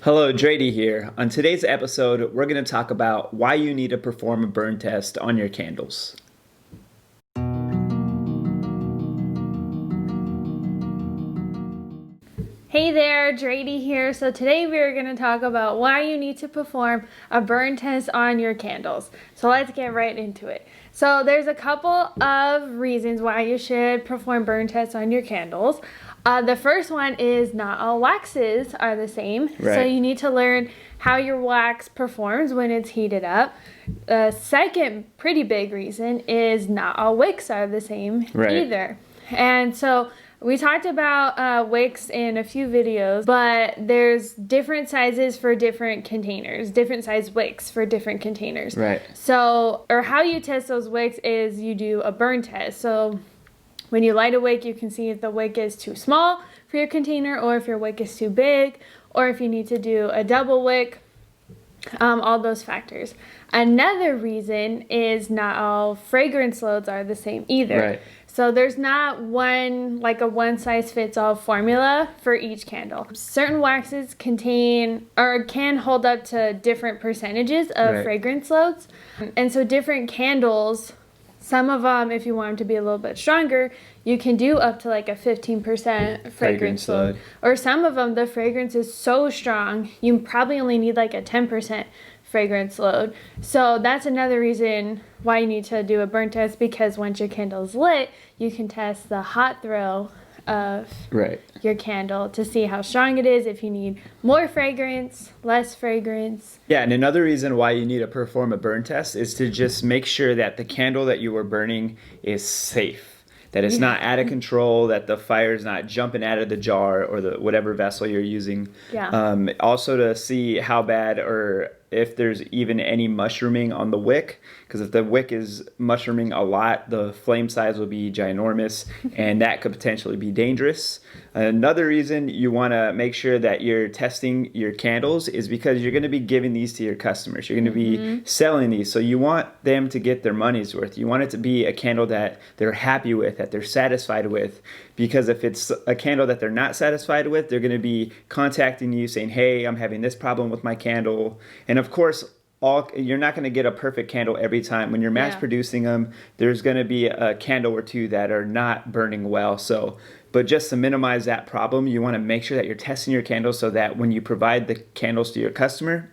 Hello, Drady here. On today's episode, we're going to talk about why you need to perform a burn test on your candles. Hey there, Drady here. So today we're going to talk about why you need to perform a burn test on your candles. So let's get right into it. So there's a couple of reasons why you should perform burn tests on your candles. The first one is not all waxes are the same. Right. So you need to learn how your wax performs when it's heated up. The second pretty big reason is not all wicks are the same either. And so we talked about wicks in a few videos, but there's different sizes for different containers, different size wicks for different containers. Right. So, or how you test those wicks is you do a burn test. So when you light a wick, you can see if the wick is too small for your container or if your wick is too big or if you need to do a double wick, all those factors. Another reason is not all fragrance loads are the same either. Right. So there's not a one size fits all formula for each candle. Certain waxes contain or can hold up to different percentages of fragrance loads. And so different candles, some of them, if you want them to be a little bit stronger, you can do up to like a 15% fragrance load. Or some of them, the fragrance is so strong, you probably only need like a 10% fragrance load. So that's another reason why you need to do a burn test, because once your candle is lit, you can test the hot throw of your candle to see how strong it is, if you need more fragrance, less fragrance. Yeah, and another reason why you need to perform a burn test is to just make sure that the candle that you are burning is safe, that it's not out of control, that the fire is not jumping out of the jar or the whatever vessel you're using. Also to see how bad or if there's even any mushrooming on the wick, because if the wick is mushrooming a lot, the flame size will be ginormous and that could potentially be dangerous. Another reason you want to make sure that you're testing your candles is because you're going to be giving these to your customers. You're going to be selling these, so you want them to get their money's worth. You want it to be a candle that they're happy with, that they're satisfied with, because if it's a candle that they're not satisfied with, they're going to be contacting you saying, hey, I'm having this problem with my candle. And of course, you're not going to get a perfect candle every time. When you're mass producing them, there's going to be a candle or two that are not burning well. But just to minimize that problem, you want to make sure that you're testing your candles so that when you provide the candles to your customer,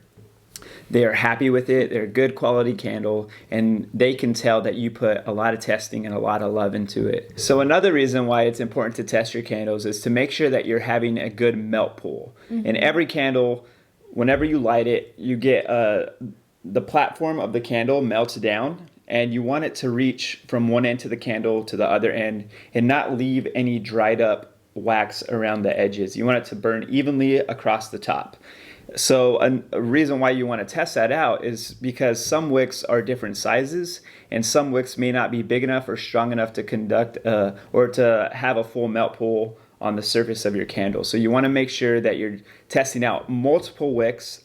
they are happy with it, they're a good quality candle, and they can tell that you put a lot of testing and a lot of love into it. So another reason why it's important to test your candles is to make sure that you're having a good melt pool. In every candle, whenever you light it, you get the platform of the candle melts down, and you want it to reach from one end to the candle to the other end and not leave any dried up wax around the edges. You want it to burn evenly across the top. So a reason why you want to test that out is because some wicks are different sizes, and some wicks may not be big enough or strong enough to conduct or to have a full melt pool on the surface of your candle. So you want to make sure that you're testing out multiple wicks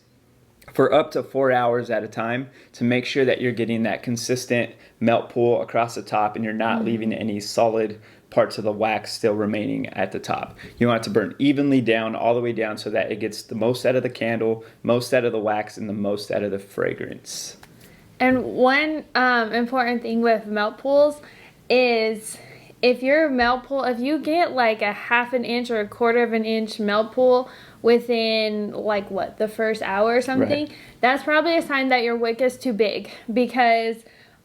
for up to 4 hours at a time to make sure that you're getting that consistent melt pool across the top and you're not leaving any solid parts of the wax still remaining at the top. You want it to burn evenly down, all the way down, so that it gets the most out of the candle, most out of the wax, and the most out of the fragrance. And one important thing with melt pools is if you get like a half an inch or a quarter of an inch melt pool within the first hour or something, that's probably a sign that your wick is too big, because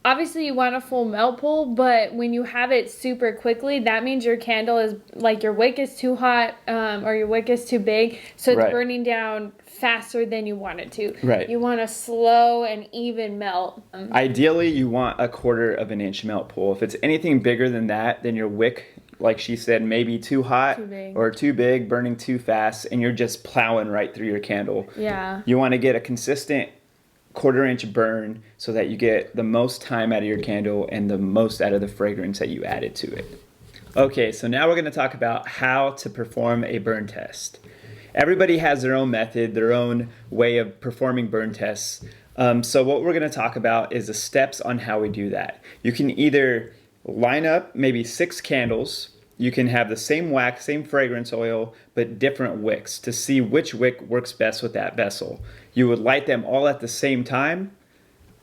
obviously you want a full melt pool, but when you have it super quickly, that means your candle is your wick is too hot, or your wick is too big, so it's burning down faster than you want it to. You want a slow and even melt. Ideally, you want a quarter of an inch melt pool. If it's anything bigger than that, then your wick, like she said, may be too hot or too big, burning too fast, and you're just plowing right through your candle. You want to get a consistent quarter-inch burn so that you get the most time out of your candle and the most out of the fragrance that you added to it. Okay, so now we're going to talk about how to perform a burn test. Everybody has their own method, their own way of performing burn tests. So what we're going to talk about is the steps on how we do that. You can either line up maybe 6 candles you can have the same wax, same fragrance oil, but different wicks to see which wick works best with that vessel. You would light them all at the same time,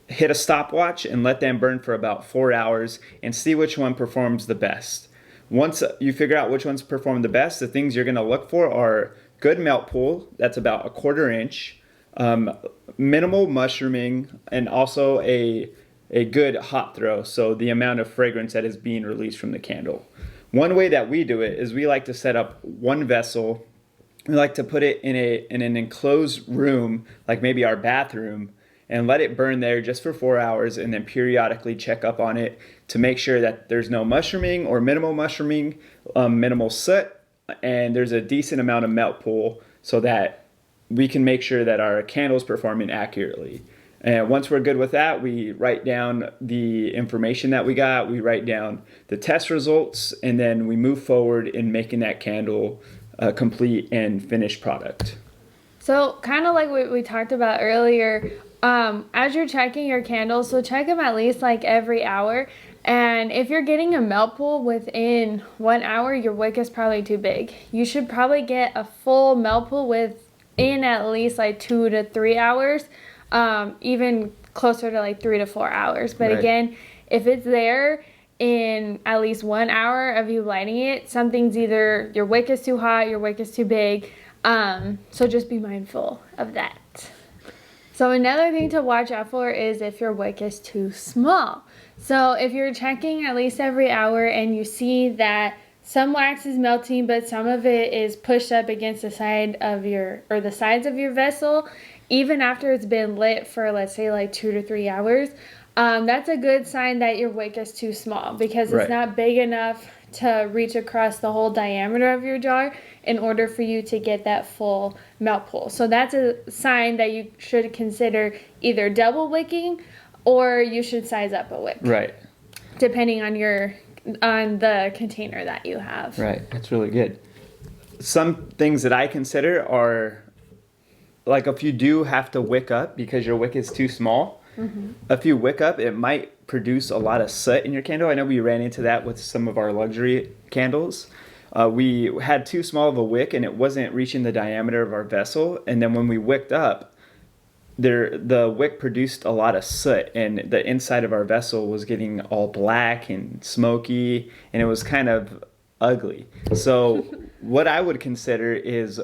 hit a stopwatch, and let them burn for about 4 hours and see which one performs the best. Once you figure out which ones perform the best, the things you're going to look for are good melt pool, that's about 1/4 inch, minimal mushrooming, and also a good hot throw, so the amount of fragrance that is being released from the candle. One way that we do it is we like to set up one vessel. We like to put it in an enclosed room, like maybe our bathroom, and let it burn there just for 4 hours, and then periodically check up on it to make sure that there's no mushrooming or minimal mushrooming, minimal soot, and there's a decent amount of melt pool so that we can make sure that our candle's performing accurately. And once we're good with that, we write down the information that we got, we write down the test results, and then we move forward in making that candle a complete and finished product. So kind of like what we talked about earlier, as you're checking your candles, so check them at least like every hour. And if you're getting a melt pool within 1 hour, your wick is probably too big. You should probably get a full melt pool within at least like 2 to 3 hours. Even closer to like 3 to 4 hours. But Right. again, if it's there in at least 1 hour of you lighting it, something's either your wick is too hot, your wick is too big. So just be mindful of that. So another thing to watch out for is if your wick is too small. So if you're checking at least every hour and you see that some wax is melting, but some of it is pushed up against the side of the sides of your vessel, even after it's been lit for, let's say, like 2 to 3 hours, that's a good sign that your wick is too small, because it's Right. not big enough to reach across the whole diameter of your jar in order for you to get that full melt pool. So that's a sign that you should consider either double wicking, or you should size up a wick. Right. Depending on the container that you have. Right. That's really good. Some things that I consider are, like, if you do have to wick up because your wick is too small, if you wick up, it might produce a lot of soot in your candle. I know we ran into that with some of our luxury candles. We had too small of a wick and it wasn't reaching the diameter of our vessel. And then when we wicked up, the wick produced a lot of soot, and the inside of our vessel was getting all black and smoky, and it was kind of ugly. So what I would consider is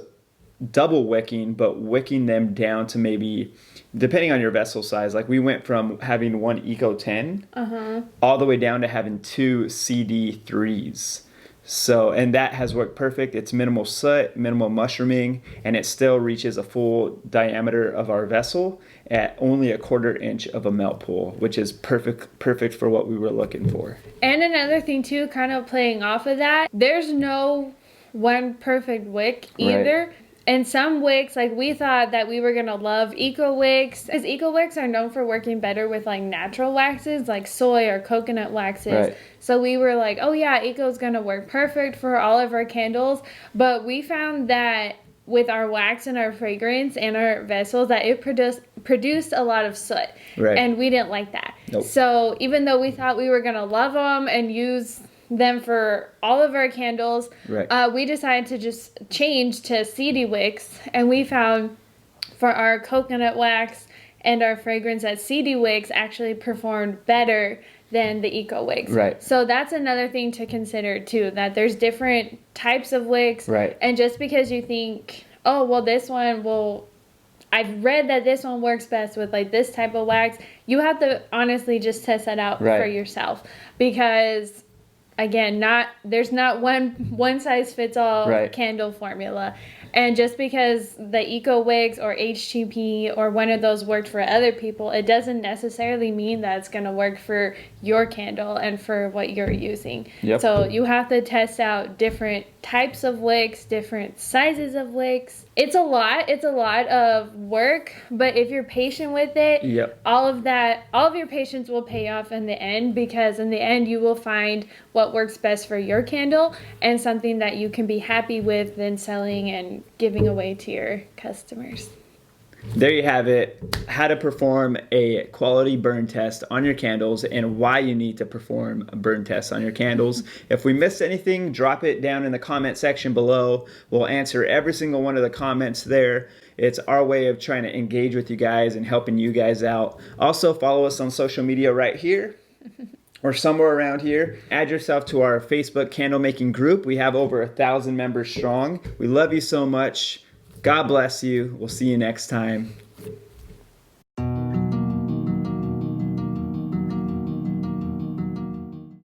double wicking, but wicking them down to maybe, depending on your vessel size, like we went from having one Eco 10 all the way down to having 2 CD3s. So, and that has worked perfect. It's minimal soot, minimal mushrooming, and it still reaches a full diameter of our vessel at only 1/4 inch of a melt pool, which is perfect for what we were looking for. And another thing too, kind of playing off of that, there's no one perfect wick either. Right. And some wicks, like we thought that we were gonna love eco wicks, because eco wicks are known for working better with like natural waxes, like soy or coconut waxes. Right. So we were like, oh yeah, eco's gonna work perfect for all of our candles. But we found that with our wax and our fragrance and our vessels, that it produced a lot of soot. Right. And we didn't like that. Nope. So even though we thought we were gonna love them and use them for all of our candles, Right. we decided to just change to CD wicks, and we found for our coconut wax and our fragrance that CD wicks actually performed better than the eco wicks. Right. So that's another thing to consider too, that there's different types of wicks. Right. And just because you think, oh well, this one will, I've read that this one works best with like this type of wax, you have to honestly just test that out Right. for yourself, because again, there's not one size fits all Right. candle formula. And just because the eco wicks or HTP or one of those worked for other people, it doesn't necessarily mean that it's going to work for your candle and for what you're using. Yep. So you have to test out different types of wicks, different sizes of wicks. It's a lot of work, but if you're patient with it, Yep. all of your patience will pay off in the end, because in the end you will find what works best for your candle and something that you can be happy with then selling and giving away to your customers. There you have it, how to perform a quality burn test on your candles and why you need to perform a burn test on your candles. If we missed anything, drop it down in the comment section below. We'll answer every single one of the comments there. It's our way of trying to engage with you guys and helping you guys out. Also, follow us on social media right here or somewhere around here. Add yourself to our Facebook candle making group. We have over 1,000 members strong. We love you so much. God bless you. We'll see you next time.